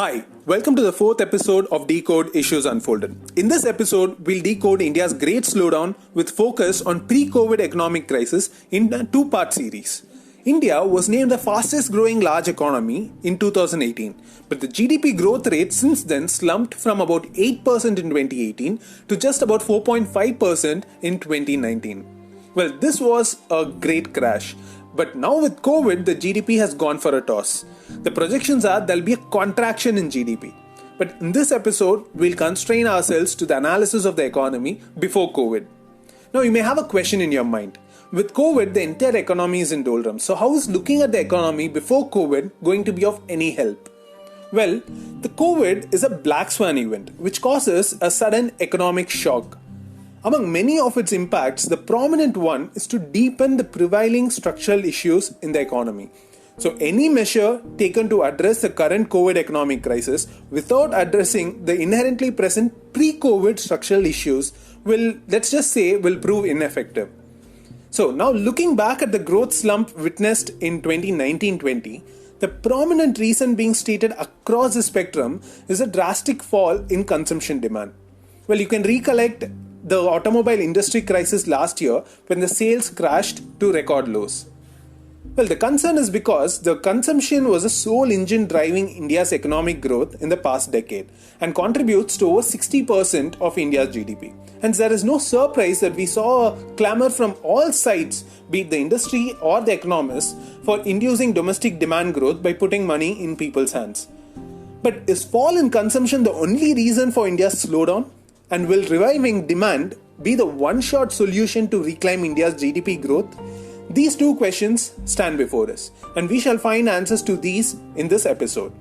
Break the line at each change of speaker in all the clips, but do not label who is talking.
Hi, welcome to the fourth episode of Decode Issues Unfolded. In this episode, we'll decode India's great slowdown with focus on pre-COVID economic crisis in a two-part series. India was named the fastest growing large economy in 2018, but the GDP growth rate since then slumped from about 8% in 2018 to just about 4.5% in 2019. Well, this was a great crash. But now with COVID, the GDP has gone for a toss. The projections are there'll be a contraction in GDP. But in this episode, we'll constrain ourselves to the analysis of the economy before COVID. Now you may have a question in your mind. With COVID, the entire economy is in doldrums. So how is looking at the economy before COVID going to be of any help? Well, the COVID is a black swan event which causes a sudden economic shock. Among many of its impacts, the prominent one is to deepen the prevailing structural issues in the economy. So any measure taken to address the current COVID economic crisis without addressing the inherently present pre-COVID structural issues will prove ineffective. So now looking back at the growth slump witnessed in 2019-20, the prominent reason being stated across the spectrum is a drastic fall in consumption demand. Well, you can recollect the automobile industry crisis last year when the sales crashed to record lows. Well, the concern is because the consumption was the sole engine driving India's economic growth in the past decade and contributes to over 60% of India's GDP. Hence, there is no surprise that we saw a clamor from all sides, be it the industry or the economists, for inducing domestic demand growth by putting money in people's hands. But is fall in consumption the only reason for India's slowdown? And will reviving demand be the one-shot solution to reclaim India's GDP growth? These two questions stand before us, and we shall find answers to these in this episode.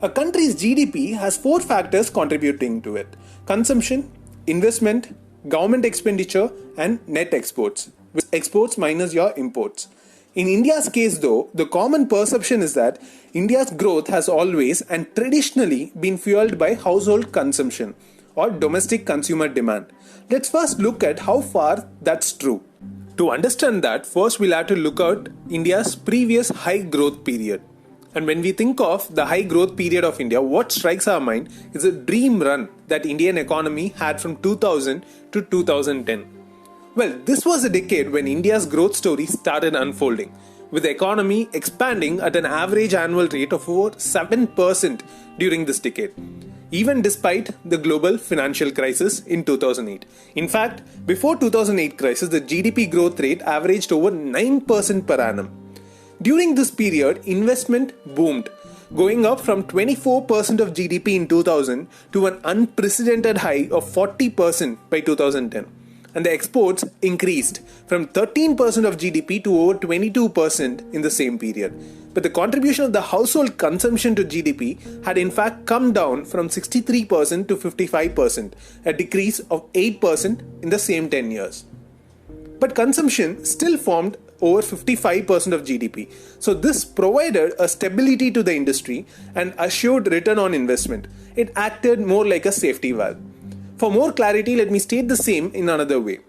A country's GDP has four factors contributing to it: consumption, investment, government expenditure, and net exports, with exports minus your imports. In India's case though, the common perception is that India's growth has always and traditionally been fueled by household consumption or domestic consumer demand. Let's first look at how far that's true. To understand that, first we'll have to look at India's previous high growth period. And when we think of the high growth period of India, what strikes our mind is a dream run that Indian economy had from 2000 to 2010. Well, this was a decade when India's growth story started unfolding, with the economy expanding at an average annual rate of over 7% during this decade, even despite the global financial crisis in 2008. In fact, before 2008 crisis, the GDP growth rate averaged over 9% per annum. During this period, investment boomed, going up from 24% of GDP in 2000 to an unprecedented high of 40% by 2010. And the exports increased from 13% of GDP to over 22% in the same period. But the contribution of the household consumption to GDP had in fact come down from 63% to 55%, a decrease of 8% in the same 10 years. But consumption still formed over 55% of GDP. So this provided a stability to the industry and assured return on investment. It acted more like a safety valve. For more clarity, let me state the same in another way.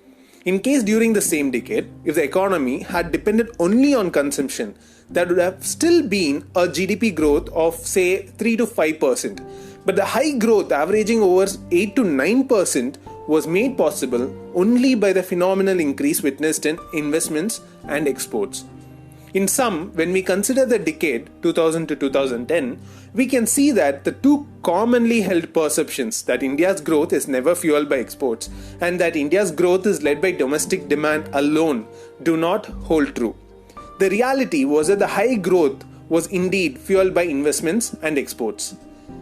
In case during the same decade, if the economy had depended only on consumption, there would have still been a GDP growth of say 3 to 5%. But the high growth averaging over 8 to 9% was made possible only by the phenomenal increase witnessed in investments and exports. In sum, when we consider the decade 2000 to 2010, we can see that the two commonly held perceptions that India's growth is never fueled by exports and that India's growth is led by domestic demand alone do not hold true. The reality was that the high growth was indeed fueled by investments and exports.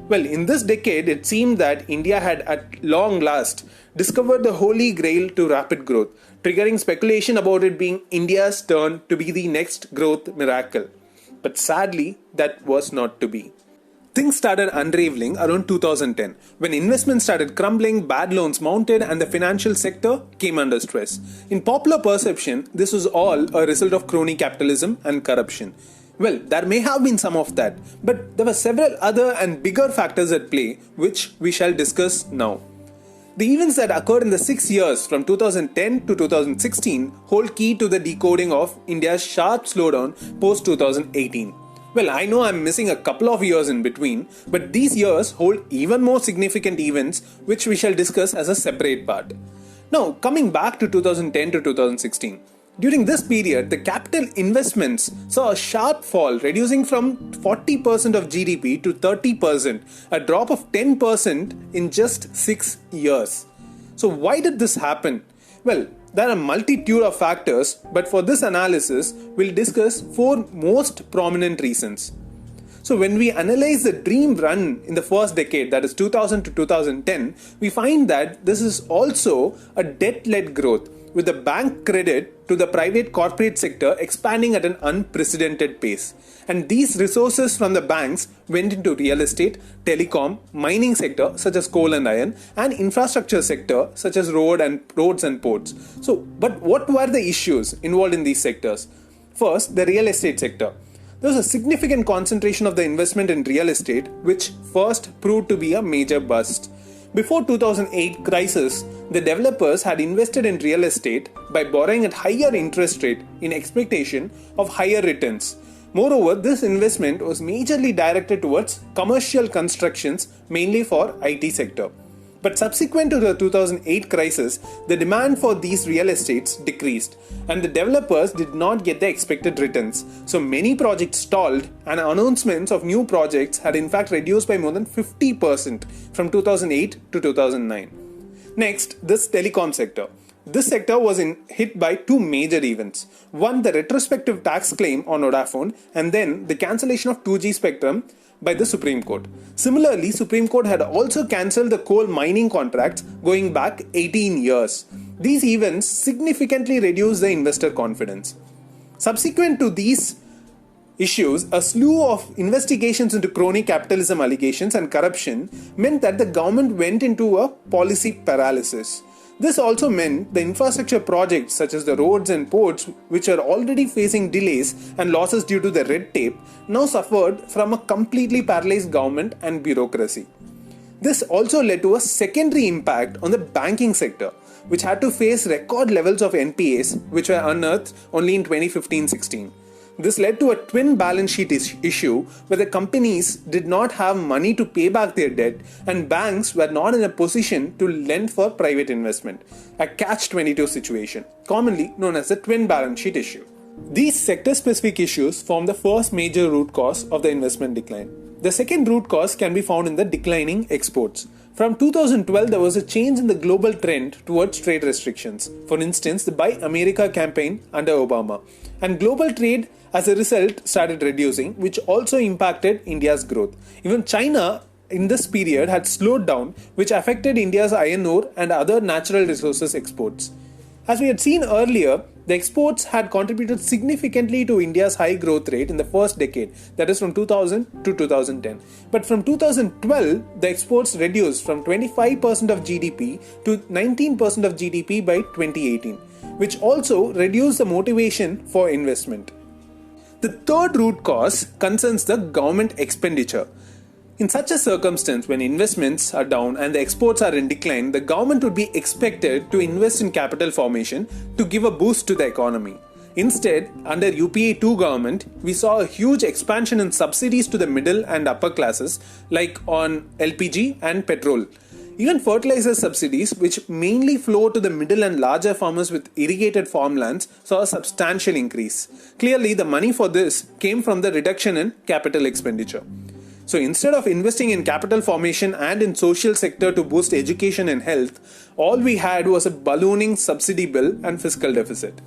Well, in this decade, it seemed that India had at long last discovered the holy grail to rapid growth, triggering speculation about it being India's turn to be the next growth miracle. But sadly, that was not to be. Things started unraveling around 2010 when investments started crumbling, bad loans mounted, and the financial sector came under stress. In popular perception, this was all a result of crony capitalism and corruption. Well, there may have been some of that, but there were several other and bigger factors at play, which we shall discuss now. The events that occurred in the 6 years from 2010 to 2016 hold key to the decoding of India's sharp slowdown post-2018. Well, I know I'm missing a couple of years in between, but these years hold even more significant events which we shall discuss as a separate part. Now, coming back to 2010 to 2016. During this period, the capital investments saw a sharp fall, reducing from 40% of GDP to 30%, a drop of 10% in just 6 years. So why did this happen? Well, there are a multitude of factors, but for this analysis, we'll discuss 4 most prominent reasons. So when we analyze the dream run in the first decade, that is 2000 to 2010, we find that this is also a debt-led growth, with the bank credit to the private corporate sector expanding at an unprecedented pace. And these resources from the banks went into real estate, telecom, mining sector such as coal and iron, and infrastructure sector such as roads and ports. But what were the issues involved in these sectors? First, the real estate sector. There was a significant concentration of the investment in real estate, which first proved to be a major bust. Before 2008 crisis, the developers had invested in real estate by borrowing at higher interest rate in expectation of higher returns. Moreover, this investment was majorly directed towards commercial constructions, mainly for IT sector. But subsequent to the 2008 crisis, the demand for these real estates decreased and the developers did not get the expected returns. So many projects stalled and announcements of new projects had in fact reduced by more than 50% from 2008 to 2009. Next, this telecom sector. This sector was hit by 2 major events. One, the retrospective tax claim on Vodafone, and then the cancellation of 2G spectrum by the Supreme Court. Similarly, Supreme Court had also cancelled the coal mining contracts going back 18 years. These events significantly reduced the investor confidence. Subsequent to these issues, a slew of investigations into crony capitalism allegations and corruption meant that the government went into a policy paralysis. This also meant the infrastructure projects such as the roads and ports, which are already facing delays and losses due to the red tape, now suffered from a completely paralyzed government and bureaucracy. This also led to a secondary impact on the banking sector, which had to face record levels of NPAs, which were unearthed only in 2015-16. This led to a twin balance sheet issue where the companies did not have money to pay back their debt and banks were not in a position to lend for private investment, a catch-22 situation, commonly known as the twin balance sheet issue. These sector-specific issues form the first major root cause of the investment decline. The second root cause can be found in the declining exports. From 2012, there was a change in the global trend towards trade restrictions. For instance, the Buy America campaign under Obama. And global trade as a result started reducing, which also impacted India's growth. Even China in this period had slowed down, which affected India's iron ore and other natural resources exports. As we had seen earlier, the exports had contributed significantly to India's high growth rate in the first decade, that is from 2000 to 2010. But from 2012, the exports reduced from 25% of GDP to 19% of GDP by 2018, which also reduced the motivation for investment. The third root cause concerns the government expenditure. In such a circumstance, when investments are down and the exports are in decline, the government would be expected to invest in capital formation to give a boost to the economy. Instead, under UPA 2 government, we saw a huge expansion in subsidies to the middle and upper classes, like on LPG and petrol. Even fertilizer subsidies, which mainly flow to the middle and larger farmers with irrigated farmlands, saw a substantial increase. Clearly, the money for this came from the reduction in capital expenditure. So instead of investing in capital formation and in social sector to boost education and health, all we had was a ballooning subsidy bill and fiscal deficit.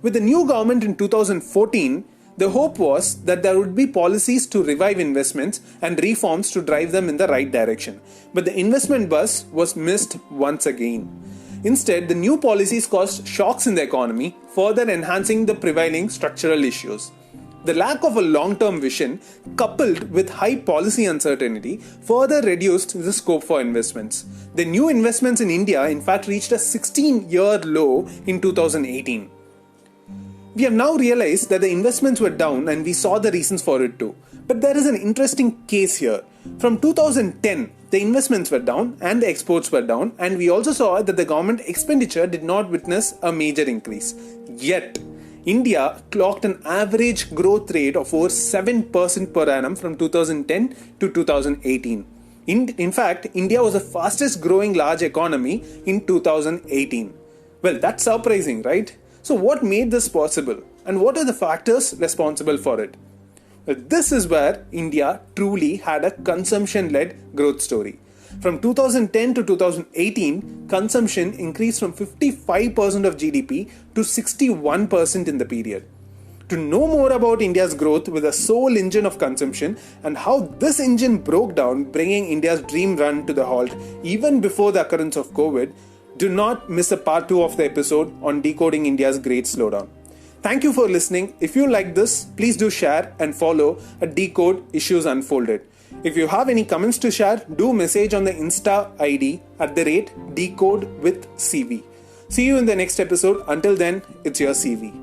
With the new government in 2014, the hope was that there would be policies to revive investments and reforms to drive them in the right direction. But the investment bus was missed once again. Instead, the new policies caused shocks in the economy, further enhancing the prevailing structural issues. The lack of a long-term vision, coupled with high policy uncertainty, further reduced the scope for investments. The new investments in India, in fact, reached a 16-year low in 2018. We have now realized that the investments were down and we saw the reasons for it too. But there is an interesting case here. From 2010, the investments were down and the exports were down, and we also saw that the government expenditure did not witness a major increase. Yet, India clocked an average growth rate of over 7% per annum from 2010 to 2018. In fact, India was the fastest growing large economy in 2018. Well, that's surprising, right? So, what made this possible? And what are the factors responsible for it? Well, this is where India truly had a consumption-led growth story. From 2010 to 2018, consumption increased from 55% of GDP to 61% in the period. To know more about India's growth with the sole engine of consumption and how this engine broke down, bringing India's dream run to the halt even before the occurrence of COVID, do not miss a part 2 of the episode on decoding India's great slowdown. Thank you for listening. If you like this, please do share and follow at Decode Issues Unfolded. If you have any comments to share, do message on the Insta ID @decodewithcv. See you in the next episode. Until then, it's your CV.